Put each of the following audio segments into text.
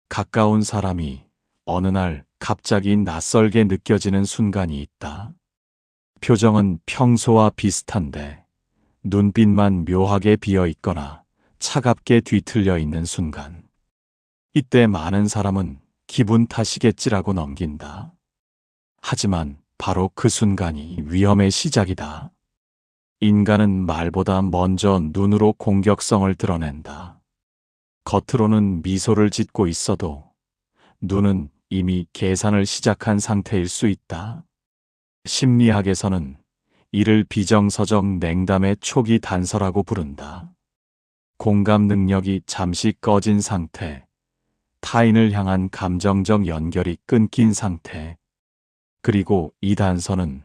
가까운 사람이 어느 날 갑자기 낯설게 느껴지는 순간이 있다. 표정은 평소와 비슷한데 눈빛만 묘하게 비어 있거나 차갑게 뒤틀려 있는 순간. 이때 많은 사람은 기분 탓이겠지라고 넘긴다. 하지만 바로 그 순간이 위험의 시작이다. 인간은 말보다 먼저 눈으로 공격성을 드러낸다. 겉으로는 미소를 짓고 있어도 눈은 이미 계산을 시작한 상태일 수 있다. 심리학에서는 이를 비정서적 냉담의 초기 단서라고 부른다. 공감 능력이 잠시 꺼진 상태, 타인을 향한 감정적 연결이 끊긴 상태, 그리고 이 단서는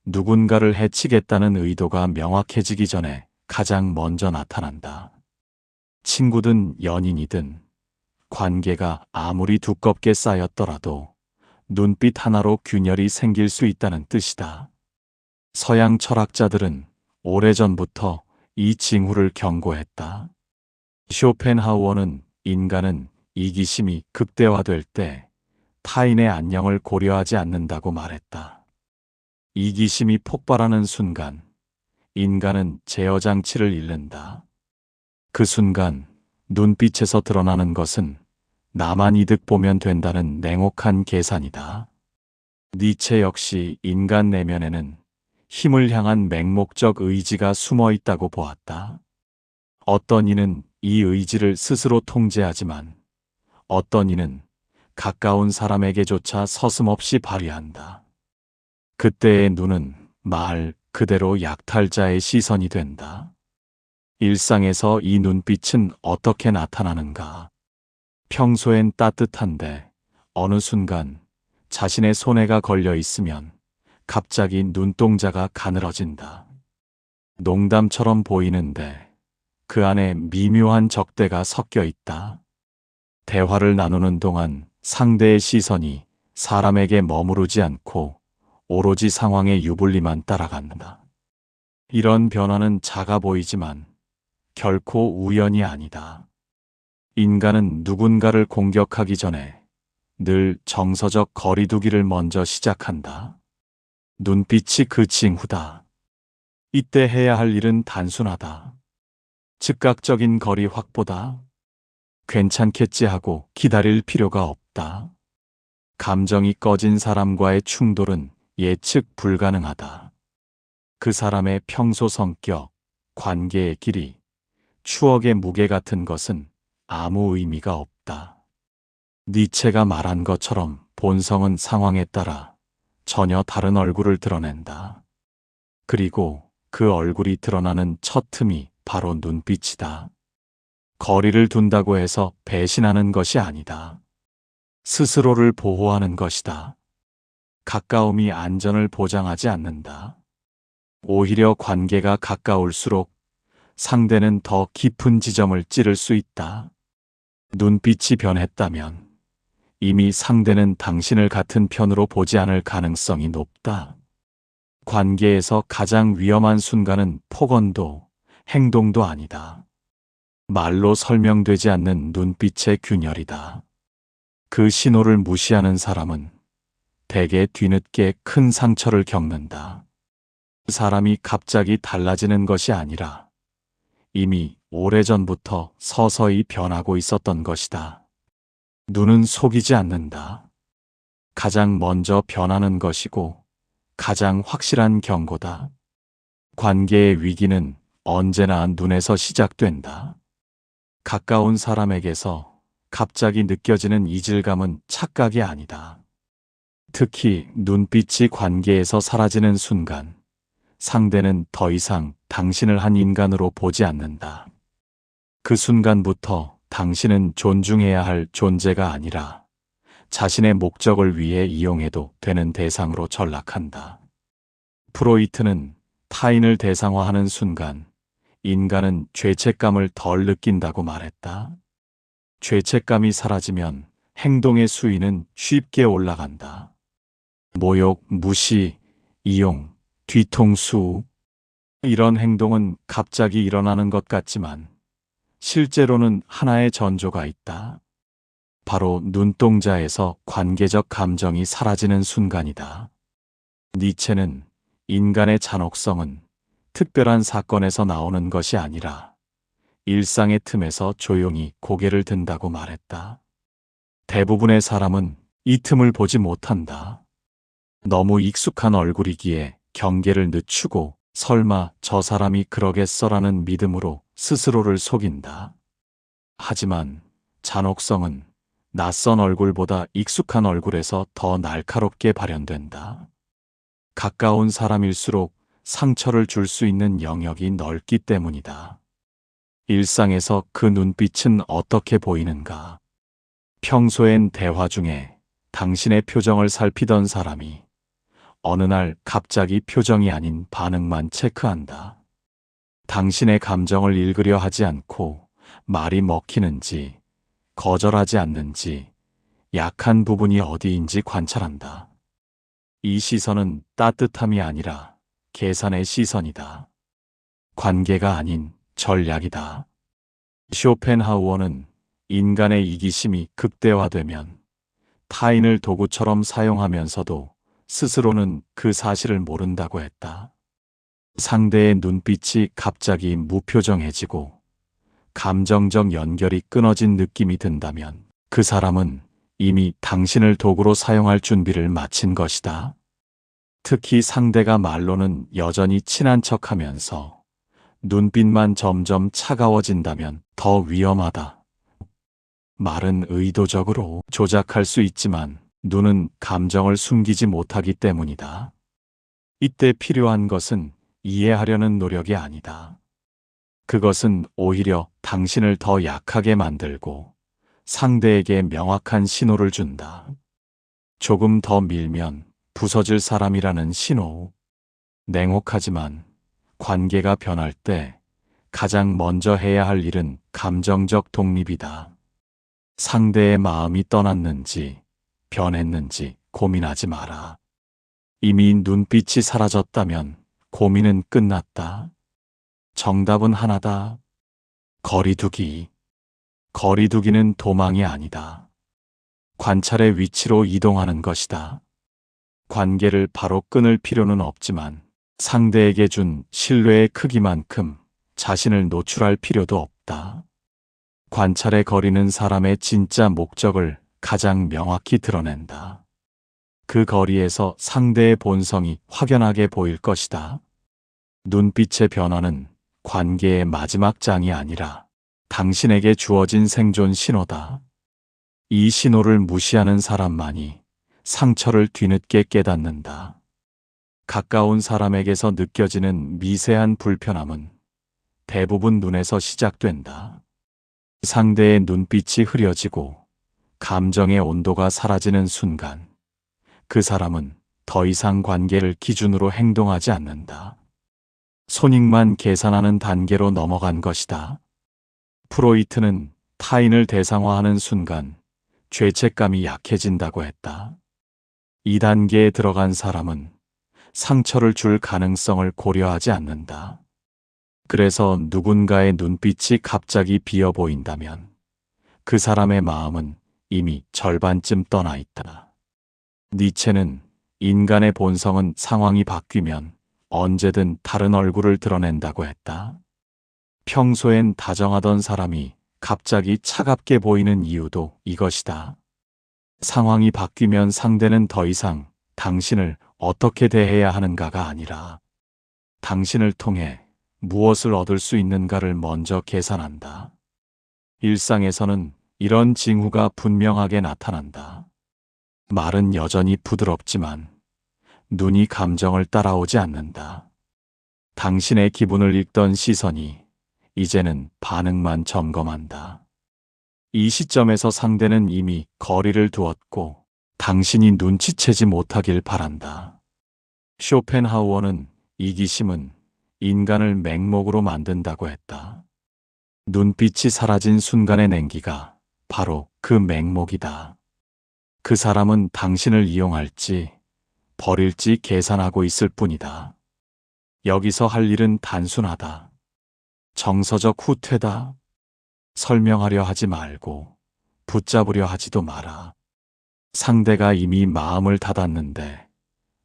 누군가를 해치겠다는 의도가 명확해지기 전에 가장 먼저 나타난다. 친구든 연인이든 관계가 아무리 두껍게 쌓였더라도 눈빛 하나로 균열이 생길 수 있다는 뜻이다. 서양 철학자들은 오래전부터 이 징후를 경고했다. 쇼펜하우어는 인간은 이기심이 극대화될 때 타인의 안녕을 고려하지 않는다고 말했다. 이기심이 폭발하는 순간 인간은 제어 장치를 잃는다. 그 순간 눈빛에서 드러나는 것은 나만 이득 보면 된다는 냉혹한 계산이다. 니체 역시 인간 내면에는 힘을 향한 맹목적 의지가 숨어 있다고 보았다. 어떤 이는 이 의지를 스스로 통제하지만 어떤 이는 가까운 사람에게조차 서슴없이 발휘한다. 그때의 눈은 말 그대로 약탈자의 시선이 된다. 일상에서 이 눈빛은 어떻게 나타나는가? 평소엔 따뜻한데 어느 순간 자신의 손해가 걸려 있으면 갑자기 눈동자가 가늘어진다. 농담처럼 보이는데 그 안에 미묘한 적대가 섞여 있다. 대화를 나누는 동안 상대의 시선이 사람에게 머무르지 않고 오로지 상황의 유불리만 따라간다. 이런 변화는 작아 보이지만 결코 우연이 아니다. 인간은 누군가를 공격하기 전에 늘 정서적 거리두기를 먼저 시작한다. 눈빛이 그 징후다. 이때 해야 할 일은 단순하다. 즉각적인 거리 확보다. 괜찮겠지 하고 기다릴 필요가 없다. 감정이 꺼진 사람과의 충돌은 예측 불가능하다. 그 사람의 평소 성격, 관계의 길이, 추억의 무게 같은 것은 아무 의미가 없다. 니체가 말한 것처럼 본성은 상황에 따라 전혀 다른 얼굴을 드러낸다. 그리고 그 얼굴이 드러나는 첫 틈이 바로 눈빛이다. 거리를 둔다고 해서 배신하는 것이 아니다. 스스로를 보호하는 것이다. 가까움이 안전을 보장하지 않는다. 오히려 관계가 가까울수록 상대는 더 깊은 지점을 찌를 수 있다. 눈빛이 변했다면 이미 상대는 당신을 같은 편으로 보지 않을 가능성이 높다. 관계에서 가장 위험한 순간은 폭언도 행동도 아니다. 말로 설명되지 않는 눈빛의 균열이다. 그 신호를 무시하는 사람은 대개 뒤늦게 큰 상처를 겪는다. 사람이 갑자기 달라지는 것이 아니라 이미 오래전부터 서서히 변하고 있었던 것이다. 눈은 속이지 않는다. 가장 먼저 변하는 것이고 가장 확실한 경고다. 관계의 위기는 언제나 눈에서 시작된다. 가까운 사람에게서 갑자기 느껴지는 이질감은 착각이 아니다. 특히 눈빛이 관계에서 사라지는 순간 상대는 더 이상 당신을 한 인간으로 보지 않는다. 그 순간부터 당신은 존중해야 할 존재가 아니라 자신의 목적을 위해 이용해도 되는 대상으로 전락한다. 프로이트는 타인을 대상화하는 순간 인간은 죄책감을 덜 느낀다고 말했다. 죄책감이 사라지면 행동의 수위는 쉽게 올라간다. 모욕, 무시, 이용, 뒤통수. 이런 행동은 갑자기 일어나는 것 같지만 실제로는 하나의 전조가 있다. 바로 눈동자에서 관계적 감정이 사라지는 순간이다. 니체는 인간의 잔혹성은 특별한 사건에서 나오는 것이 아니라 일상의 틈에서 조용히 고개를 든다고 말했다. 대부분의 사람은 이 틈을 보지 못한다. 너무 익숙한 얼굴이기에 경계를 늦추고 설마 저 사람이 그러겠어라는 믿음으로 스스로를 속인다. 하지만 잔혹성은 낯선 얼굴보다 익숙한 얼굴에서 더 날카롭게 발현된다. 가까운 사람일수록 상처를 줄 수 있는 영역이 넓기 때문이다. 일상에서 그 눈빛은 어떻게 보이는가? 평소엔 대화 중에 당신의 표정을 살피던 사람이 어느 날 갑자기 표정이 아닌 반응만 체크한다. 당신의 감정을 읽으려 하지 않고 말이 먹히는지, 거절하지 않는지, 약한 부분이 어디인지 관찰한다. 이 시선은 따뜻함이 아니라 계산의 시선이다. 관계가 아닌 전략이다. 쇼펜하우어는 인간의 이기심이 극대화되면 타인을 도구처럼 사용하면서도 스스로는 그 사실을 모른다고 했다. 상대의 눈빛이 갑자기 무표정해지고 감정적 연결이 끊어진 느낌이 든다면 그 사람은 이미 당신을 도구로 사용할 준비를 마친 것이다. 특히 상대가 말로는 여전히 친한 척하면서 눈빛만 점점 차가워진다면 더 위험하다. 말은 의도적으로 조작할 수 있지만 눈은 감정을 숨기지 못하기 때문이다. 이때 필요한 것은 이해하려는 노력이 아니다. 그것은 오히려 당신을 더 약하게 만들고 상대에게 명확한 신호를 준다. 조금 더 밀면 부서질 사람이라는 신호. 냉혹하지만 관계가 변할 때 가장 먼저 해야 할 일은 감정적 독립이다. 상대의 마음이 떠났는지 변했는지 고민하지 마라. 이미 눈빛이 사라졌다면 고민은 끝났다. 정답은 하나다. 거리두기. 거리두기는 도망이 아니다. 관찰의 위치로 이동하는 것이다. 관계를 바로 끊을 필요는 없지만 상대에게 준 신뢰의 크기만큼 자신을 노출할 필요도 없다. 관찰의 거리는 사람의 진짜 목적을 가장 명확히 드러낸다. 그 거리에서 상대의 본성이 확연하게 보일 것이다. 눈빛의 변화는 관계의 마지막 장이 아니라 당신에게 주어진 생존 신호다. 이 신호를 무시하는 사람만이 상처를 뒤늦게 깨닫는다. 가까운 사람에게서 느껴지는 미세한 불편함은 대부분 눈에서 시작된다. 상대의 눈빛이 흐려지고 감정의 온도가 사라지는 순간 그 사람은 더 이상 관계를 기준으로 행동하지 않는다. 손익만 계산하는 단계로 넘어간 것이다. 프로이트는 타인을 대상화하는 순간 죄책감이 약해진다고 했다. 이 단계에 들어간 사람은 상처를 줄 가능성을 고려하지 않는다. 그래서 누군가의 눈빛이 갑자기 비어 보인다면 그 사람의 마음은 이미 절반쯤 떠나 있다. 니체는 인간의 본성은 상황이 바뀌면 언제든 다른 얼굴을 드러낸다고 했다. 평소엔 다정하던 사람이 갑자기 차갑게 보이는 이유도 이것이다. 상황이 바뀌면 상대는 더 이상 당신을 어떻게 대해야 하는가가 아니라 당신을 통해 무엇을 얻을 수 있는가를 먼저 계산한다. 일상에서는 이런 징후가 분명하게 나타난다. 말은 여전히 부드럽지만 눈이 감정을 따라오지 않는다. 당신의 기분을 읽던 시선이 이제는 반응만 점검한다. 이 시점에서 상대는 이미 거리를 두었고 당신이 눈치채지 못하길 바란다. 쇼펜하우어는 이기심은 인간을 맹목으로 만든다고 했다. 눈빛이 사라진 순간의 냉기가 바로 그 맹목이다. 그 사람은 당신을 이용할지 버릴지 계산하고 있을 뿐이다. 여기서 할 일은 단순하다. 정서적 후퇴다. 설명하려 하지 말고 붙잡으려 하지도 마라. 상대가 이미 마음을 닫았는데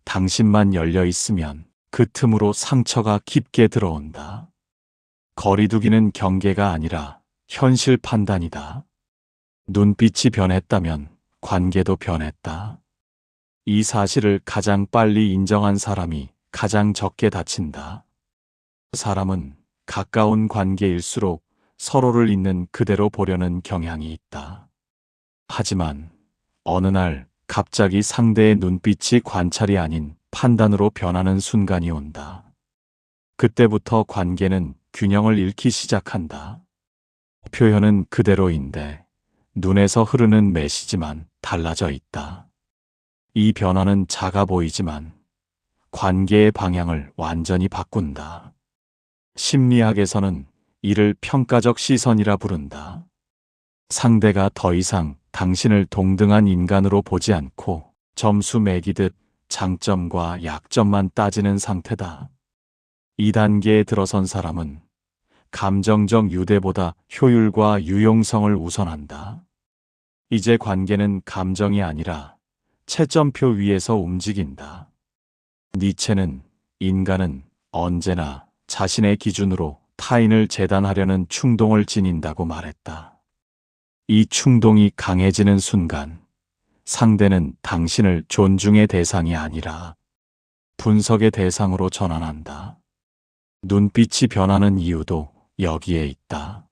당신만 열려 있으면 그 틈으로 상처가 깊게 들어온다. 거리두기는 경계가 아니라 현실 판단이다. 눈빛이 변했다면 관계도 변했다. 이 사실을 가장 빨리 인정한 사람이 가장 적게 다친다. 사람은 가까운 관계일수록 서로를 있는 그대로 보려는 경향이 있다. 하지만 어느 날 갑자기 상대의 눈빛이 관찰이 아닌 판단으로 변하는 순간이 온다. 그때부터 관계는 균형을 잃기 시작한다. 표현은 그대로인데 눈에서 흐르는 메시지만 달라져 있다. 이 변화는 작아 보이지만 관계의 방향을 완전히 바꾼다. 심리학에서는 이를 평가적 시선이라 부른다. 상대가 더 이상 당신을 동등한 인간으로 보지 않고 점수 매기듯 장점과 약점만 따지는 상태다. 이 단계에 들어선 사람은 감정적 유대보다 효율과 유용성을 우선한다. 이제 관계는 감정이 아니라 채점표 위에서 움직인다. 니체는 인간은 언제나 자신의 기준으로 타인을 재단하려는 충동을 지닌다고 말했다. 이 충동이 강해지는 순간 상대는 당신을 존중의 대상이 아니라 분석의 대상으로 전환한다. 눈빛이 변하는 이유도 여기에 있다.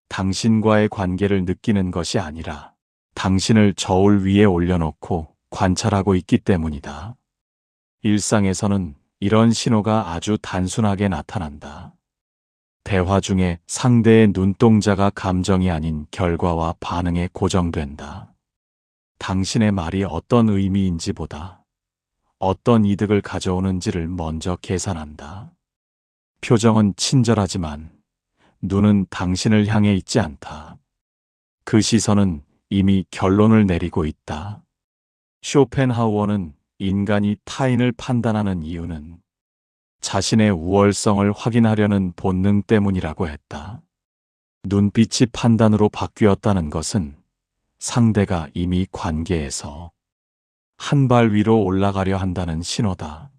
당신과의 관계를 느끼는 것이 아니라 당신을 저울 위에 올려놓고 관찰하고 있기 때문이다. 일상에서는 이런 신호가 아주 단순하게 나타난다. 대화 중에 상대의 눈동자가 감정이 아닌 결과와 반응에 고정된다. 당신의 말이 어떤 의미인지보다 어떤 이득을 가져오는지를 먼저 계산한다. 표정은 친절하지만 눈은 당신을 향해 있지 않다. 그 시선은 이미 결론을 내리고 있다. 쇼펜하우어는 인간이 타인을 판단하는 이유는 자신의 우월성을 확인하려는 본능 때문이라고 했다. 눈빛이 판단으로 바뀌었다는 것은 상대가 이미 관계에서 한 발 위로 올라가려 한다는 신호다.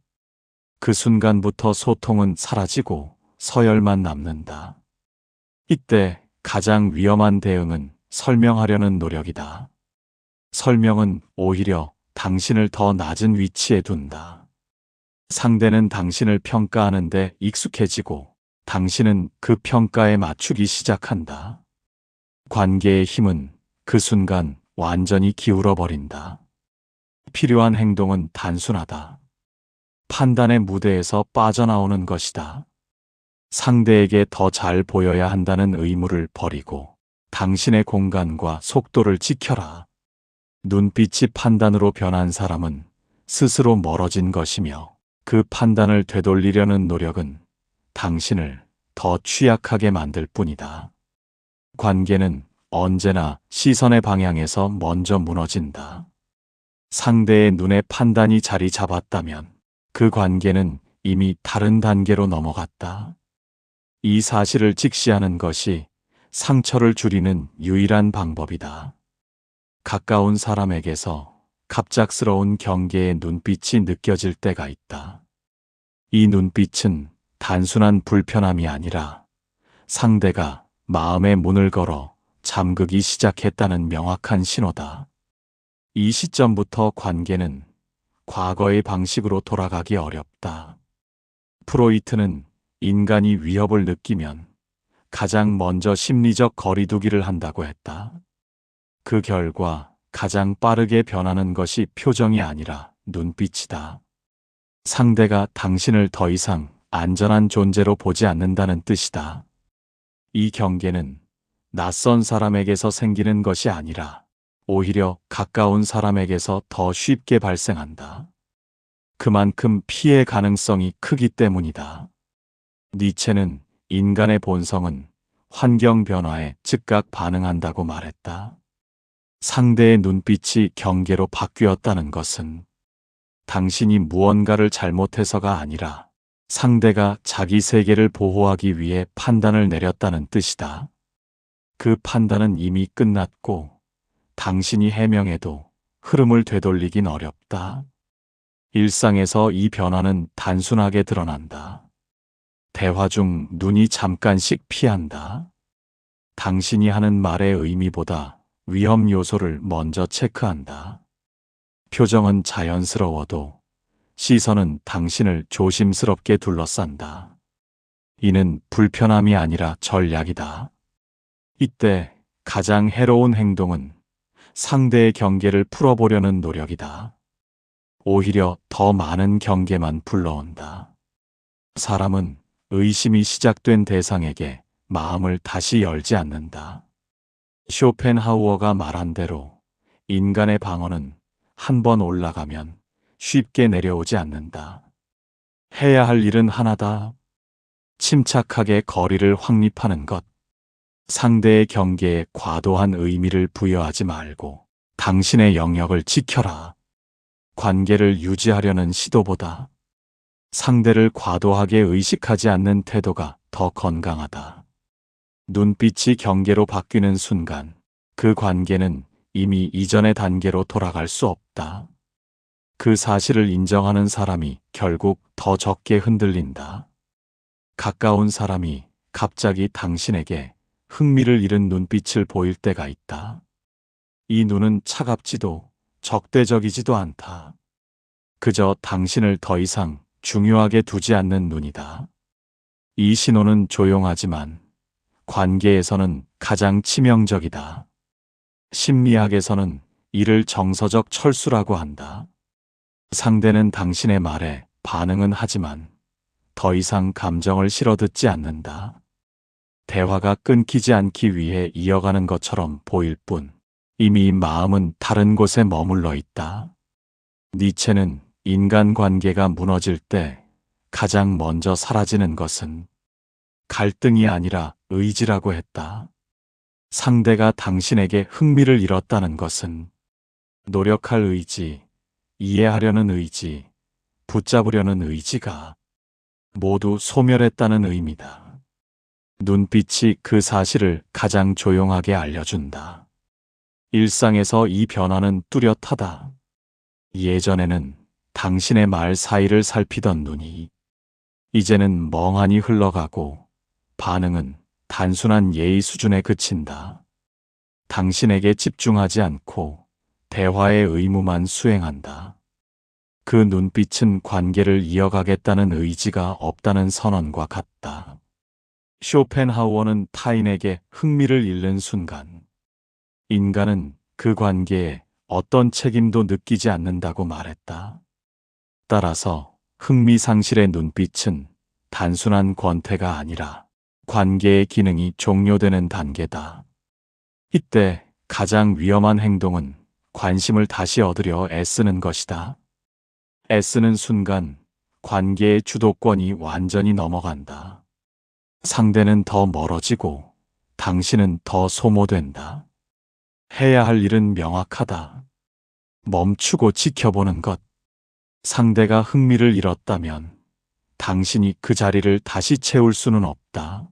그 순간부터 소통은 사라지고 서열만 남는다. 이때 가장 위험한 대응은 설명하려는 노력이다. 설명은 오히려 당신을 더 낮은 위치에 둔다. 상대는 당신을 평가하는데 익숙해지고 당신은 그 평가에 맞추기 시작한다. 관계의 힘은 그 순간 완전히 기울어 버린다. 필요한 행동은 단순하다. 판단의 무대에서 빠져나오는 것이다. 상대에게 더 잘 보여야 한다는 의무를 버리고 당신의 공간과 속도를 지켜라. 눈빛이 판단으로 변한 사람은 스스로 멀어진 것이며 그 판단을 되돌리려는 노력은 당신을 더 취약하게 만들 뿐이다. 관계는 언제나 시선의 방향에서 먼저 무너진다. 상대의 눈에 판단이 자리 잡았다면 그 관계는 이미 다른 단계로 넘어갔다. 이 사실을 직시하는 것이 상처를 줄이는 유일한 방법이다. 가까운 사람에게서 갑작스러운 경계의 눈빛이 느껴질 때가 있다. 이 눈빛은 단순한 불편함이 아니라 상대가 마음의 문을 걸어 잠그기 시작했다는 명확한 신호다. 이 시점부터 관계는 과거의 방식으로 돌아가기 어렵다. 프로이트는 인간이 위협을 느끼면 가장 먼저 심리적 거리두기를 한다고 했다. 그 결과 가장 빠르게 변하는 것이 표정이 아니라 눈빛이다. 상대가 당신을 더 이상 안전한 존재로 보지 않는다는 뜻이다. 이 경계는 낯선 사람에게서 생기는 것이 아니라 오히려 가까운 사람에게서 더 쉽게 발생한다. 그만큼 피해 가능성이 크기 때문이다. 니체는 인간의 본성은 환경 변화에 즉각 반응한다고 말했다. 상대의 눈빛이 경계로 바뀌었다는 것은 당신이 무언가를 잘못해서가 아니라 상대가 자기 세계를 보호하기 위해 판단을 내렸다는 뜻이다. 그 판단은 이미 끝났고 당신이 해명해도 흐름을 되돌리긴 어렵다. 일상에서 이 변화는 단순하게 드러난다. 대화 중 눈이 잠깐씩 피한다. 당신이 하는 말의 의미보다 위험 요소를 먼저 체크한다. 표정은 자연스러워도 시선은 당신을 조심스럽게 둘러싼다. 이는 불편함이 아니라 전략이다. 이때 가장 해로운 행동은 상대의 경계를 풀어보려는 노력이다. 오히려 더 많은 경계만 불러온다. 사람은 의심이 시작된 대상에게 마음을 다시 열지 않는다. 쇼펜하우어가 말한 대로 인간의 방어는 한 번 올라가면 쉽게 내려오지 않는다. 해야 할 일은 하나다. 침착하게 거리를 확립하는 것. 상대의 경계에 과도한 의미를 부여하지 말고 당신의 영역을 지켜라. 관계를 유지하려는 시도보다 상대를 과도하게 의식하지 않는 태도가 더 건강하다. 눈빛이 경계로 바뀌는 순간 그 관계는 이미 이전의 단계로 돌아갈 수 없다. 그 사실을 인정하는 사람이 결국 더 적게 흔들린다. 가까운 사람이 갑자기 당신에게 흥미를 잃은 눈빛을 보일 때가 있다. 이 눈은 차갑지도 적대적이지도 않다. 그저 당신을 더 이상 중요하게 두지 않는 눈이다. 이 신호는 조용하지만 관계에서는 가장 치명적이다. 심리학에서는 이를 정서적 철수라고 한다. 상대는 당신의 말에 반응은 하지만 더 이상 감정을 실어 듣지 않는다. 대화가 끊기지 않기 위해 이어가는 것처럼 보일 뿐 이미 마음은 다른 곳에 머물러 있다. 니체는 인간관계가 무너질 때 가장 먼저 사라지는 것은 갈등이 아니라 의지라고 했다. 상대가 당신에게 흥미를 잃었다는 것은 노력할 의지, 이해하려는 의지, 붙잡으려는 의지가 모두 소멸했다는 의미다. 눈빛이 그 사실을 가장 조용하게 알려준다. 일상에서 이 변화는 뚜렷하다. 예전에는 당신의 말 사이를 살피던 눈이 이제는 멍하니 흘러가고 반응은 단순한 예의 수준에 그친다. 당신에게 집중하지 않고 대화의 의무만 수행한다. 그 눈빛은 관계를 이어가겠다는 의지가 없다는 선언과 같다. 쇼펜하우어는 타인에게 흥미를 잃는 순간 인간은 그 관계에 어떤 책임도 느끼지 않는다고 말했다. 따라서 흥미상실의 눈빛은 단순한 권태가 아니라 관계의 기능이 종료되는 단계다. 이때 가장 위험한 행동은 관심을 다시 얻으려 애쓰는 것이다. 애쓰는 순간 관계의 주도권이 완전히 넘어간다. 상대는 더 멀어지고 당신은 더 소모된다. 해야 할 일은 명확하다. 멈추고 지켜보는 것. 상대가 흥미를 잃었다면 당신이 그 자리를 다시 채울 수는 없다.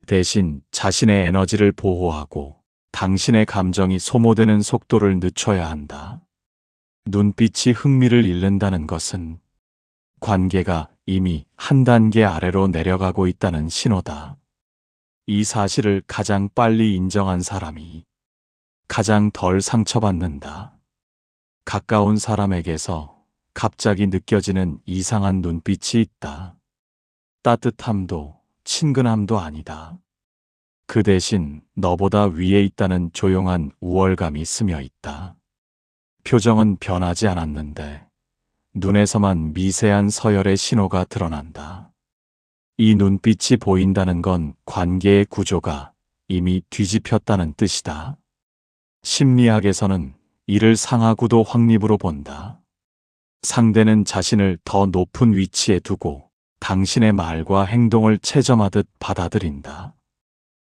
대신 자신의 에너지를 보호하고 당신의 감정이 소모되는 속도를 늦춰야 한다. 눈빛이 흥미를 잃는다는 것은 관계가 이미 한 단계 아래로 내려가고 있다는 신호다. 이 사실을 가장 빨리 인정한 사람이 가장 덜 상처받는다. 가까운 사람에게서 갑자기 느껴지는 이상한 눈빛이 있다. 따뜻함도 친근함도 아니다. 그 대신 너보다 위에 있다는 조용한 우월감이 스며 있다. 표정은 변하지 않았는데 눈에서만 미세한 서열의 신호가 드러난다. 이 눈빛이 보인다는 건 관계의 구조가 이미 뒤집혔다는 뜻이다. 심리학에서는 이를 상하구도 확립으로 본다. 상대는 자신을 더 높은 위치에 두고 당신의 말과 행동을 체점하듯 받아들인다.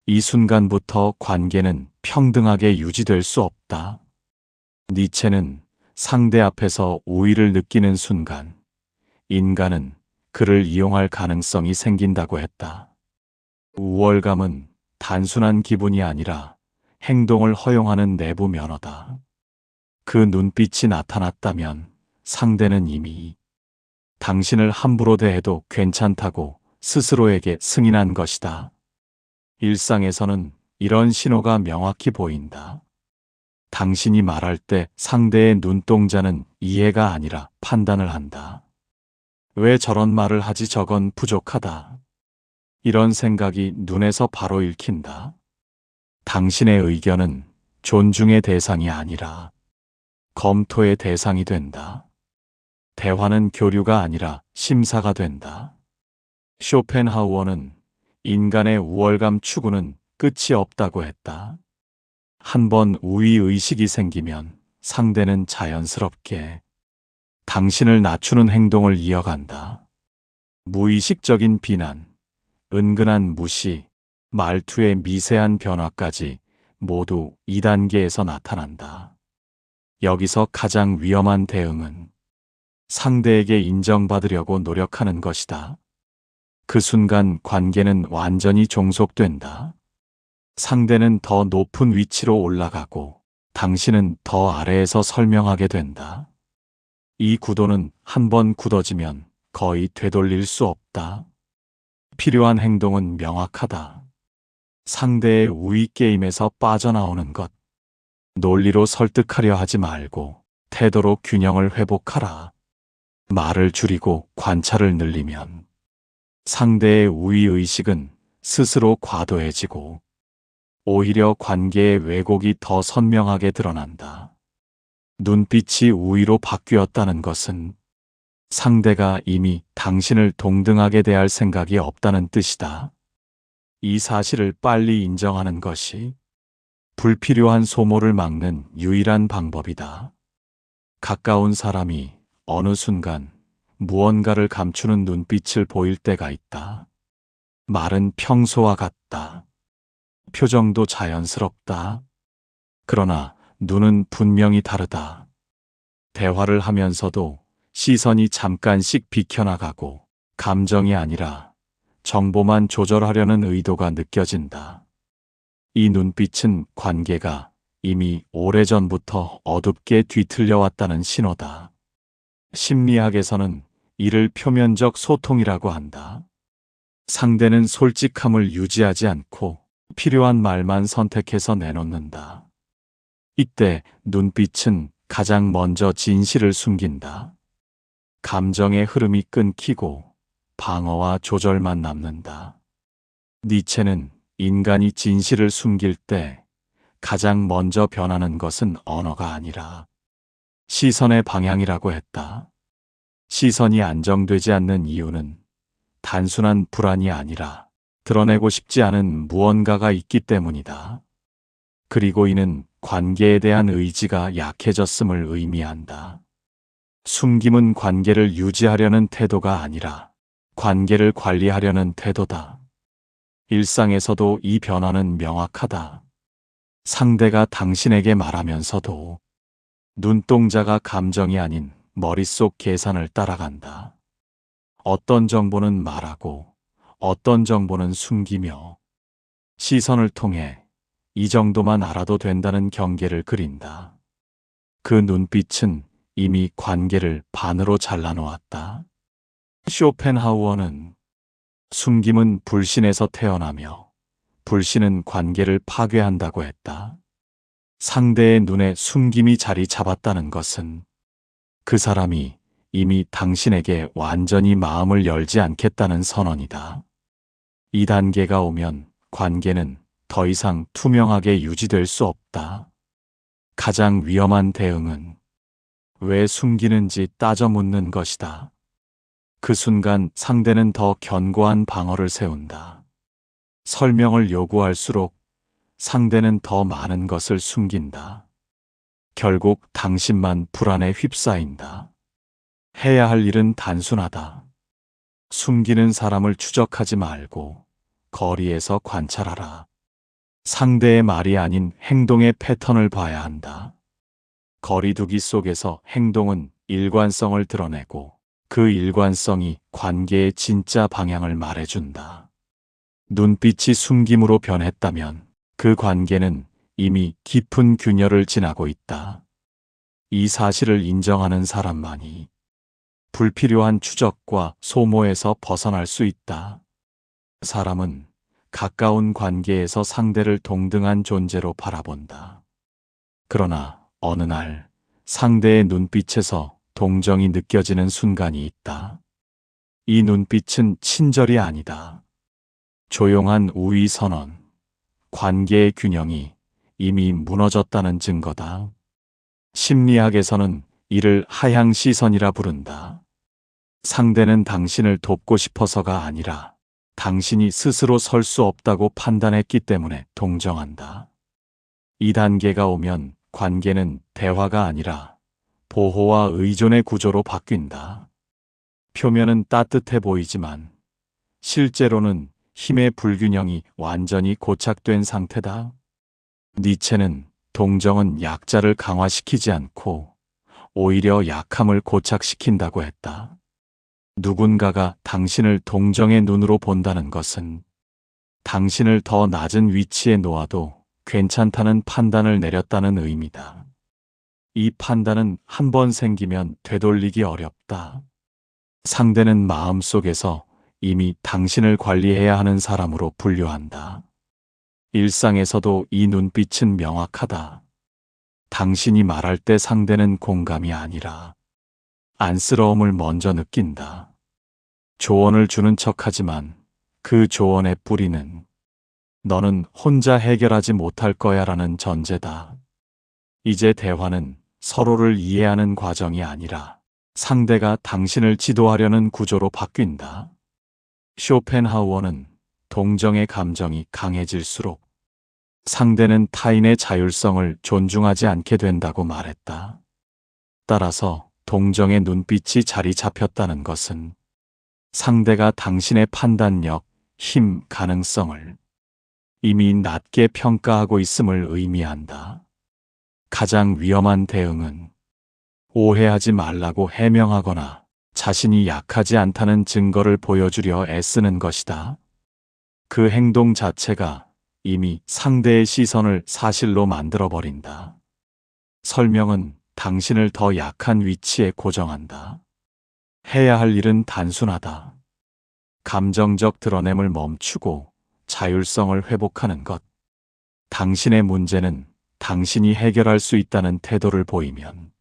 이 순간부터 관계는 평등하게 유지될 수 없다. 니체는 상대 앞에서 우위를 느끼는 순간 인간은 그를 이용할 가능성이 생긴다고 했다. 우월감은 단순한 기분이 아니라 행동을 허용하는 내부 면허다. 그 눈빛이 나타났다면 상대는 이미 당신을 함부로 대해도 괜찮다고 스스로에게 승인한 것이다. 일상에서는 이런 신호가 명확히 보인다. 당신이 말할 때 상대의 눈동자는 이해가 아니라 판단을 한다. 왜 저런 말을 하지? 저건 부족하다. 이런 생각이 눈에서 바로 읽힌다. 당신의 의견은 존중의 대상이 아니라 검토의 대상이 된다. 대화는 교류가 아니라 심사가 된다. 쇼펜하우어는 인간의 우월감 추구는 끝이 없다고 했다. 한번 우위의식이 생기면 상대는 자연스럽게 당신을 낮추는 행동을 이어간다. 무의식적인 비난, 은근한 무시, 말투의 미세한 변화까지 모두 2단계에서 나타난다. 여기서 가장 위험한 대응은 상대에게 인정받으려고 노력하는 것이다. 그 순간 관계는 완전히 종속된다. 상대는 더 높은 위치로 올라가고 당신은 더 아래에서 설명하게 된다. 이 구도는 한번 굳어지면 거의 되돌릴 수 없다. 필요한 행동은 명확하다. 상대의 우위 게임에서 빠져나오는 것. 논리로 설득하려 하지 말고 태도로 균형을 회복하라. 말을 줄이고 관찰을 늘리면 상대의 우위의식은 스스로 과도해지고 오히려 관계의 왜곡이 더 선명하게 드러난다. 눈빛이 우위로 바뀌었다는 것은 상대가 이미 당신을 동등하게 대할 생각이 없다는 뜻이다. 이 사실을 빨리 인정하는 것이 불필요한 소모를 막는 유일한 방법이다. 가까운 사람이 어느 순간 무언가를 감추는 눈빛을 보일 때가 있다. 말은 평소와 같다. 표정도 자연스럽다. 그러나 눈은 분명히 다르다. 대화를 하면서도 시선이 잠깐씩 비켜나가고 감정이 아니라 정보만 조절하려는 의도가 느껴진다. 이 눈빛은 관계가 이미 오래전부터 어둡게 뒤틀려 왔다는 신호다. 심리학에서는 이를 표면적 소통이라고 한다. 상대는 솔직함을 유지하지 않고 필요한 말만 선택해서 내놓는다. 이때 눈빛은 가장 먼저 진실을 숨긴다. 감정의 흐름이 끊기고 방어와 조절만 남는다. 니체는 인간이 진실을 숨길 때 가장 먼저 변하는 것은 언어가 아니라 시선의 방향이라고 했다. 시선이 안정되지 않는 이유는 단순한 불안이 아니라 드러내고 싶지 않은 무언가가 있기 때문이다. 그리고 이는 관계에 대한 의지가 약해졌음을 의미한다. 숨김은 관계를 유지하려는 태도가 아니라 관계를 관리하려는 태도다. 일상에서도 이 변화는 명확하다. 상대가 당신에게 말하면서도 눈동자가 감정이 아닌 머릿속 계산을 따라간다. 어떤 정보는 말하고 어떤 정보는 숨기며 시선을 통해 이 정도만 알아도 된다는 경계를 그린다. 그 눈빛은 이미 관계를 반으로 잘라놓았다. 쇼펜하우어는 숨김은 불신에서 태어나며 불신은 관계를 파괴한다고 했다. 상대의 눈에 숨김이 자리 잡았다는 것은 그 사람이 이미 당신에게 완전히 마음을 열지 않겠다는 선언이다. 이 단계가 오면 관계는 더 이상 투명하게 유지될 수 없다. 가장 위험한 대응은 왜 숨기는지 따져 묻는 것이다. 그 순간 상대는 더 견고한 방어를 세운다. 설명을 요구할수록 상대는 더 많은 것을 숨긴다. 결국 당신만 불안에 휩싸인다. 해야 할 일은 단순하다. 숨기는 사람을 추적하지 말고 거리에서 관찰하라. 상대의 말이 아닌 행동의 패턴을 봐야 한다. 거리두기 속에서 행동은 일관성을 드러내고 그 일관성이 관계의 진짜 방향을 말해준다. 눈빛이 숨김으로 변했다면 그 관계는 이미 깊은 균열을 지나고 있다. 이 사실을 인정하는 사람만이 불필요한 추적과 소모에서 벗어날 수 있다. 사람은 가까운 관계에서 상대를 동등한 존재로 바라본다. 그러나 어느 날 상대의 눈빛에서 동정이 느껴지는 순간이 있다. 이 눈빛은 친절이 아니다. 조용한 우위 선언, 관계의 균형이 이미 무너졌다는 증거다. 심리학에서는 이를 하향 시선이라 부른다. 상대는 당신을 돕고 싶어서가 아니라 당신이 스스로 설 수 없다고 판단했기 때문에 동정한다. 이 단계가 오면 관계는 대화가 아니라 보호와 의존의 구조로 바뀐다. 표면은 따뜻해 보이지만 실제로는 힘의 불균형이 완전히 고착된 상태다. 니체는 동정은 약자를 강화시키지 않고 오히려 약함을 고착시킨다고 했다. 누군가가 당신을 동정의 눈으로 본다는 것은 당신을 더 낮은 위치에 놓아도 괜찮다는 판단을 내렸다는 의미다. 이 판단은 한 번 생기면 되돌리기 어렵다. 상대는 마음속에서 이미 당신을 관리해야 하는 사람으로 분류한다. 일상에서도 이 눈빛은 명확하다. 당신이 말할 때 상대는 공감이 아니라 안쓰러움을 먼저 느낀다. 조언을 주는 척하지만 그 조언의 뿌리는 너는 혼자 해결하지 못할 거야 라는 전제다. 이제 대화는 서로를 이해하는 과정이 아니라 상대가 당신을 지도하려는 구조로 바뀐다. 쇼펜하우어는 동정의 감정이 강해질수록 상대는 타인의 자율성을 존중하지 않게 된다고 말했다. 따라서 동정의 눈빛이 자리 잡혔다는 것은 상대가 당신의 판단력, 힘, 가능성을 이미 낮게 평가하고 있음을 의미한다. 가장 위험한 대응은 오해하지 말라고 해명하거나 자신이 약하지 않다는 증거를 보여주려 애쓰는 것이다. 그 행동 자체가 이미 상대의 시선을 사실로 만들어버린다. 설명은 당신을 더 약한 위치에 고정한다. 해야 할 일은 단순하다. 감정적 드러냄을 멈추고 자율성을 회복하는 것. 당신의 문제는 당신이 해결할 수 있다는 태도를 보이면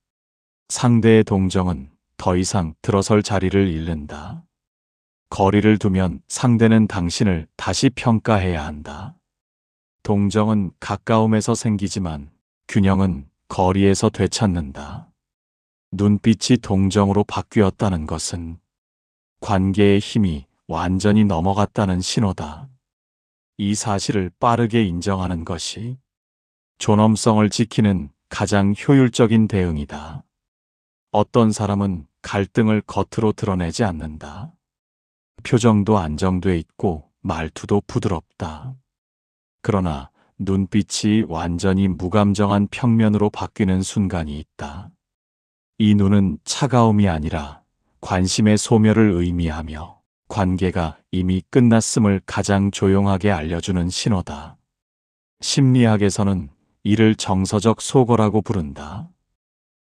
상대의 동정은 더 이상 들어설 자리를 잃는다. 거리를 두면 상대는 당신을 다시 평가해야 한다. 동정은 가까움에서 생기지만 균형은 거리에서 되찾는다. 눈빛이 동정으로 바뀌었다는 것은 관계의 힘이 완전히 넘어갔다는 신호다. 이 사실을 빠르게 인정하는 것이 존엄성을 지키는 가장 효율적인 대응이다. 어떤 사람은 갈등을 겉으로 드러내지 않는다. 표정도 안정돼 있고 말투도 부드럽다. 그러나 눈빛이 완전히 무감정한 평면으로 바뀌는 순간이 있다. 이 눈은 차가움이 아니라 관심의 소멸을 의미하며 관계가 이미 끝났음을 가장 조용하게 알려주는 신호다. 심리학에서는 이를 정서적 소거라고 부른다.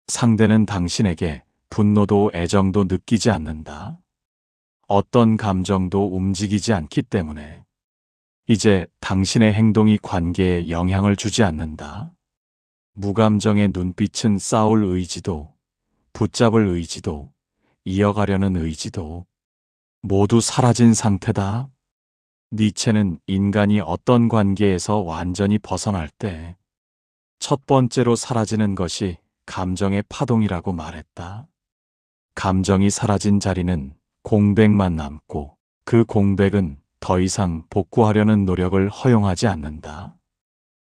상대는 당신에게 분노도 애정도 느끼지 않는다. 어떤 감정도 움직이지 않기 때문에 이제 당신의 행동이 관계에 영향을 주지 않는다. 무감정의 눈빛은 싸울 의지도, 붙잡을 의지도, 이어가려는 의지도 모두 사라진 상태다. 니체는 인간이 어떤 관계에서 완전히 벗어날 때 첫 번째로 사라지는 것이 감정의 파동이라고 말했다. 감정이 사라진 자리는 공백만 남고 그 공백은 더 이상 복구하려는 노력을 허용하지 않는다.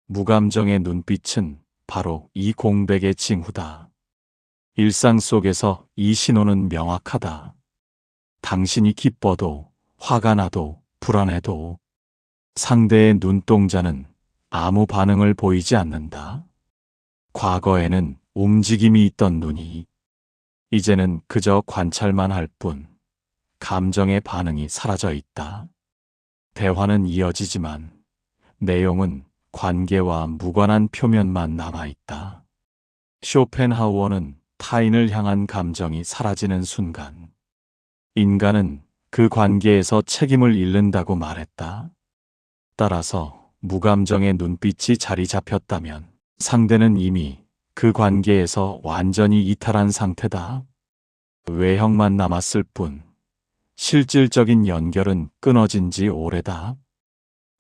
무감정의 눈빛은 바로 이 공백의 징후다. 일상 속에서 이 신호는 명확하다. 당신이 기뻐도 화가 나도 불안해도 상대의 눈동자는 아무 반응을 보이지 않는다. 과거에는 움직임이 있던 눈이 이제는 그저 관찰만 할 뿐 감정의 반응이 사라져 있다. 대화는 이어지지만 내용은 관계와 무관한 표면만 남아있다. 쇼펜하우어는 타인을 향한 감정이 사라지는 순간, 인간은 그 관계에서 책임을 잃는다고 말했다. 따라서 무감정의 눈빛이 자리 잡혔다면 상대는 이미 그 관계에서 완전히 이탈한 상태다. 외형만 남았을 뿐 실질적인 연결은 끊어진 지 오래다.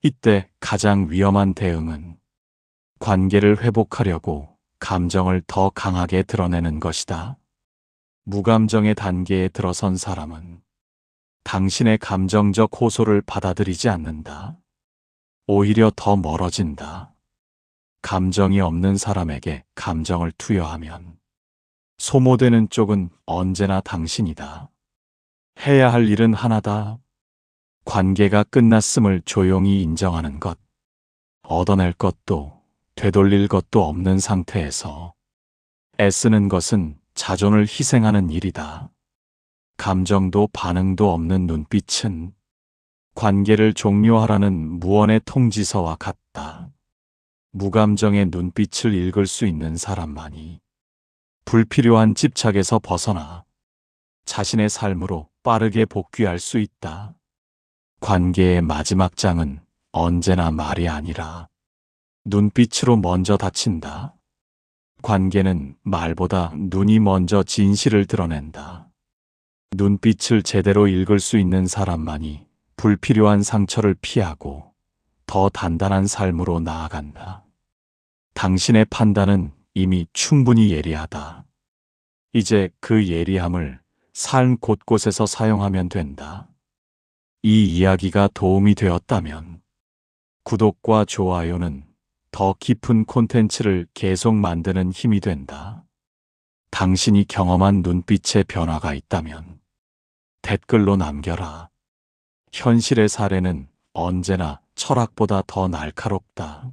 이때 가장 위험한 대응은 관계를 회복하려고 감정을 더 강하게 드러내는 것이다. 무감정의 단계에 들어선 사람은 당신의 감정적 호소를 받아들이지 않는다. 오히려 더 멀어진다. 감정이 없는 사람에게 감정을 투여하면 소모되는 쪽은 언제나 당신이다. 해야 할 일은 하나다. 관계가 끝났음을 조용히 인정하는 것. 얻어낼 것도 되돌릴 것도 없는 상태에서 애쓰는 것은 자존을 희생하는 일이다. 감정도 반응도 없는 눈빛은 관계를 종료하라는 무언의 통지서와 같다. 무감정의 눈빛을 읽을 수 있는 사람만이 불필요한 집착에서 벗어나 자신의 삶으로 빠르게 복귀할 수 있다. 관계의 마지막 장은 언제나 말이 아니라 눈빛으로 먼저 닫힌다. 관계는 말보다 눈이 먼저 진실을 드러낸다. 눈빛을 제대로 읽을 수 있는 사람만이 불필요한 상처를 피하고 더 단단한 삶으로 나아간다. 당신의 판단은 이미 충분히 예리하다. 이제 그 예리함을 삶 곳곳에서 사용하면 된다. 이 이야기가 도움이 되었다면 구독과 좋아요는 더 깊은 콘텐츠를 계속 만드는 힘이 된다. 당신이 경험한 눈빛의 변화가 있다면 댓글로 남겨라. 현실의 사례는 언제나 철학보다 더 날카롭다.